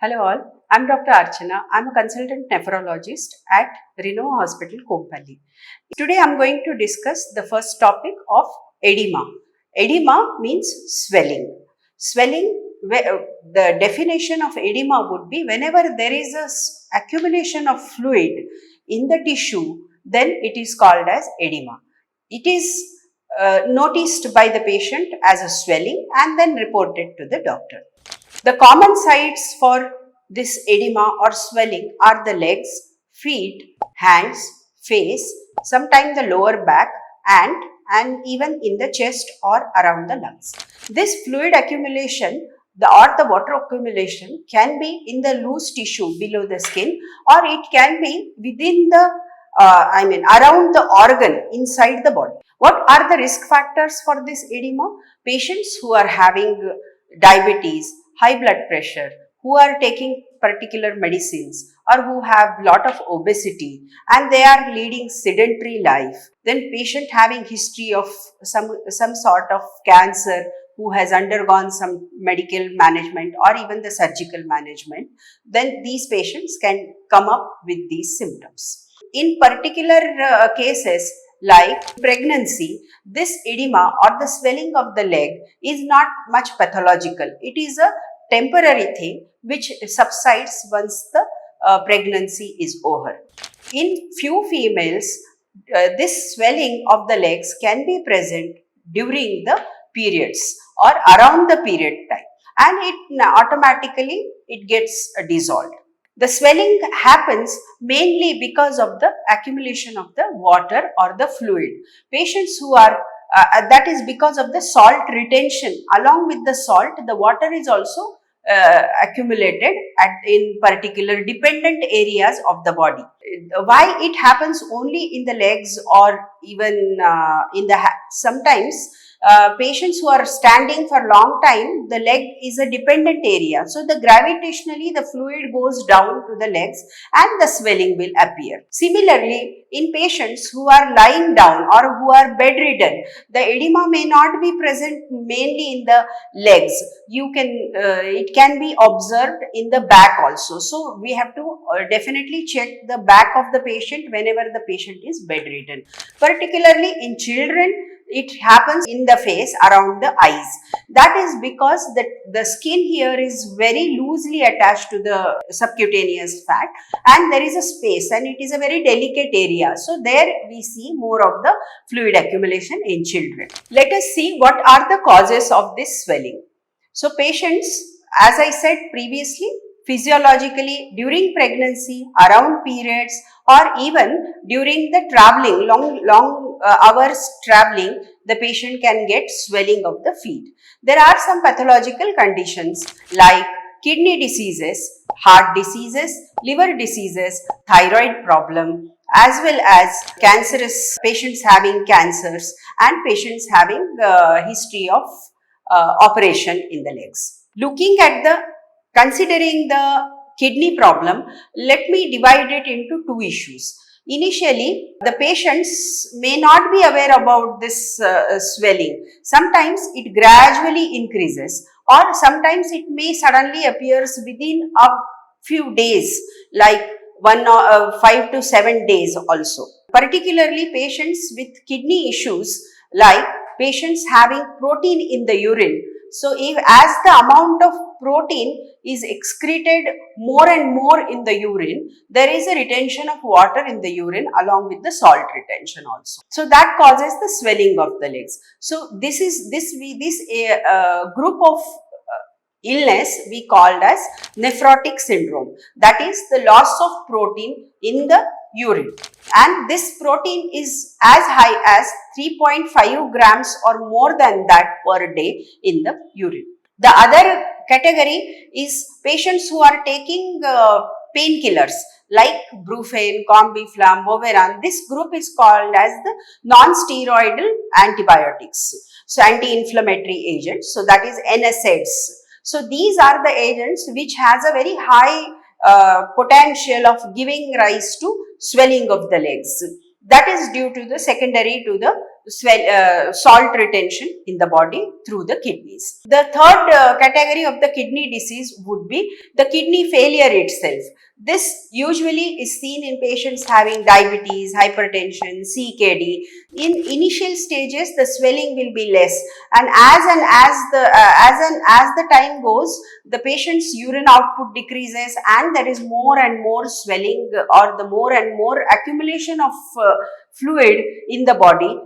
Hello all, I'm Dr. Archana. I'm a consultant nephrologist at Renova Hospital, Kompally. Today I'm going to discuss the first topic of edema. Edema means swelling. Swelling, the definition of edema would be whenever there is a accumulation of fluid in the tissue, then it is called as edema. It is noticed by the patient as a swelling and then reported to the doctor. The common sites for this edema or swelling are the legs, feet, hands, face, sometimes the lower back and even in the chest or around the lungs. This fluid accumulation or the water accumulation can be in the loose tissue below the skin, or it can be within the around the organ inside the body. What are the risk factors for this edema? Patients who are having diabetes, high blood pressure, who are taking particular medicines, or who have lot of obesity and they are leading sedentary life, then patient having history of some sort of cancer, who has undergone some medical management or even the surgical management, then these patients can come up with these symptoms. In particular cases like pregnancy, this edema or the swelling of the leg is not much pathological. It is a temporary thing which subsides once the pregnancy is over. In few females, this swelling of the legs can be present during the periods or around the period time, and it automatically it gets dissolved. The swelling happens mainly because of the accumulation of the water or the fluid. Patients who are that is because of the salt retention. Along with the salt, the water is also accumulated in particular dependent areas of the body. Why it happens only in the legs or even in the sometimes patients who are standing for long time, the leg is a dependent area. So the gravitationally the fluid goes down to the legs and the swelling will appear. Similarly, in patients who are lying down or who are bedridden, the edema may not be present mainly in the legs. It can be observed in the back also. So we have to definitely check the back of the patient whenever the patient is bedridden. Particularly in children, it happens in the face around the eyes. That is because the skin here is very loosely attached to the subcutaneous fat and there is a space and it is a very delicate area. So there we see more of the fluid accumulation in children. Let us see what are the causes of this swelling. So patients, as I said previously, physiologically during pregnancy, around periods, or even during the traveling, long hours traveling, the patient can get swelling of the feet. There are some pathological conditions like kidney diseases, heart diseases, liver diseases, thyroid problem, as well as cancerous patients having cancers and patients having history of operation in the legs. Looking at considering the kidney problem, let me divide it into two issues. Initially, the patients may not be aware about this swelling. Sometimes it gradually increases or sometimes it may suddenly appears within a few days, like 5 to 7 days also. Particularly patients with kidney issues like patients having protein in the urine. So, as the amount of protein is excreted more and more in the urine, there is a retention of water in the urine along with the salt retention also. So, that causes the swelling of the legs. So, this group of illness we called as nephrotic syndrome. That is the loss of protein in the urine, and this protein is as high as 3.5 grams or more than that per day in the urine. The other category is patients who are taking painkillers like Brufen, Combiflam, Boveran. This group is called as the non-steroidal antibiotics, so anti-inflammatory agents. So that is NSAIDs. So these are the agents which has a very high potential of giving rise to swelling of the legs. That is due to the secondary to the salt retention in the body through the kidneys. The third category of the kidney disease would be the kidney failure itself. This usually is seen in patients having diabetes, hypertension, CKD. In initial stages, the swelling will be less, and as the time goes, the patient's urine output decreases, and there is more and more swelling, or the more and more accumulation of fluid in the body,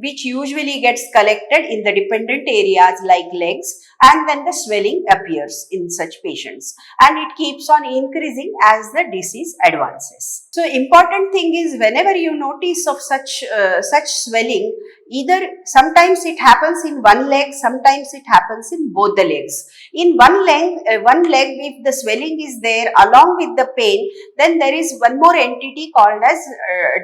which usually gets collected in the dependent areas like legs, and then the swelling appears in such patients, and it keeps on increasing as the disease advances. So important thing is, whenever you notice of such swelling, either sometimes it happens in one leg, sometimes it happens in both the legs. In one leg, if the swelling is there along with the pain, then there is one more entity called as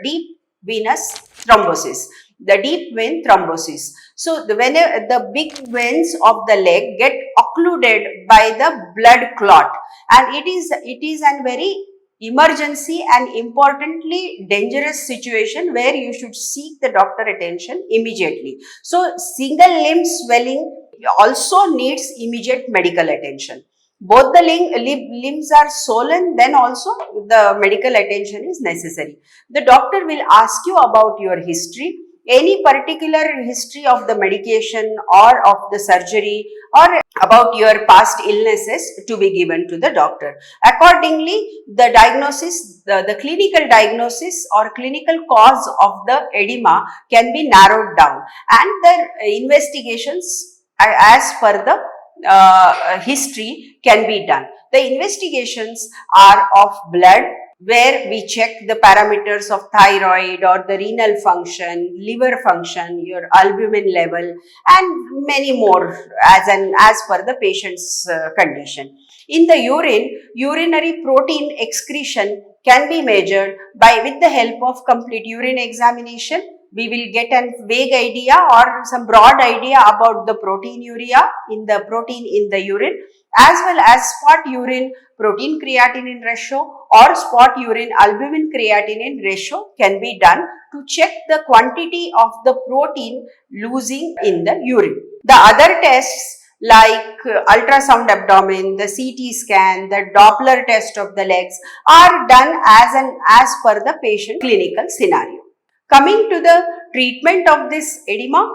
deep venous thrombosis, the deep vein thrombosis. So whenever the big veins of the leg get occluded by the blood clot, and it is a very emergency and importantly dangerous situation where you should seek the doctor attention immediately. So single limb swelling also needs immediate medical attention. Both the limbs are swollen, then also the medical attention is necessary. The doctor will ask you about your history, any particular history of the medication or of the surgery, or about your past illnesses to be given to the doctor. Accordingly, the diagnosis, the clinical diagnosis or clinical cause of the edema can be narrowed down, and the investigations as per the history can be done. The investigations are of blood, where we check the parameters of thyroid or the renal function, liver function, your albumin level, and many more as per the patient's condition. In the urine, urinary protein excretion can be measured with the help of complete urine examination. We will get a vague idea or some broad idea about the proteinuria in the urine, as well as spot urine protein creatinine ratio or spot urine albumin creatinine ratio can be done to check the quantity of the protein losing in the urine. The other tests like ultrasound abdomen, the CT scan, the Doppler test of the legs are done as per the patient clinical scenario. Coming to the treatment of this edema,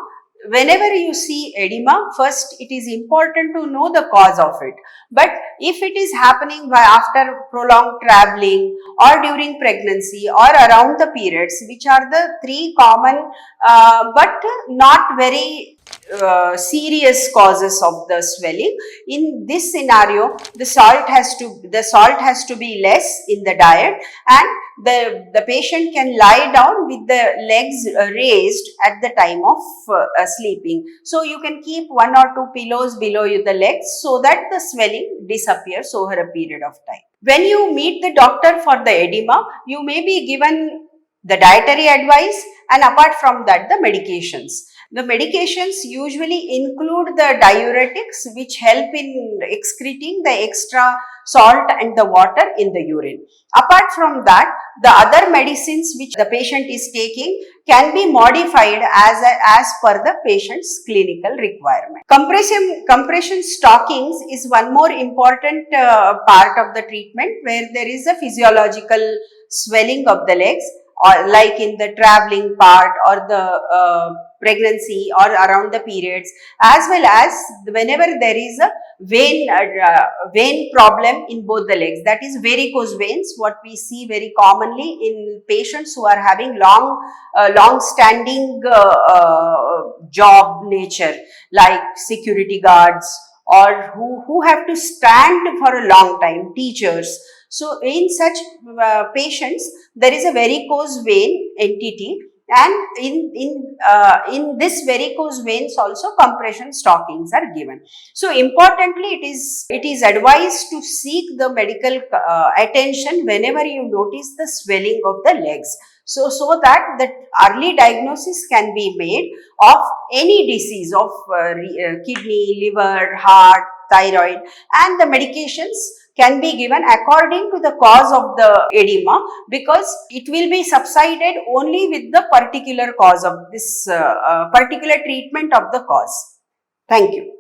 whenever you see edema, first it is important to know the cause of it. But if it is happening after prolonged traveling or during pregnancy or around the periods, which are the three common but not very serious causes of the swelling, in this scenario the salt has to be less in the diet, and the patient can lie down with the legs raised at the time of sleeping. So you can keep one or two pillows below the legs so that the swelling disappears over a period of time. When you meet the doctor for the edema, you may be given the dietary advice, and apart from that, the medications. The medications usually include the diuretics, which help in excreting the extra salt and the water in the urine. Apart from that, the other medicines which the patient is taking can be modified as per the patient's clinical requirement. Compression stockings is one more important part of the treatment, where there is a physiological swelling of the legs, or like in the traveling part or the pregnancy or around the periods, as well as whenever there is a vein problem in both the legs, that is varicose veins, what we see very commonly in patients who are having long standing job nature, like security guards, or who have to stand for a long time, teachers. So in such patients, there is a varicose vein entity, and in this varicose veins also compression stockings are given. So importantly, it is advised to seek the medical attention whenever you notice the swelling of the legs, so that the early diagnosis can be made of any disease of kidney, liver, heart, thyroid, and the medications can be given according to the cause of the edema, because it will be subsided only with the particular cause of this particular treatment of the cause. Thank you.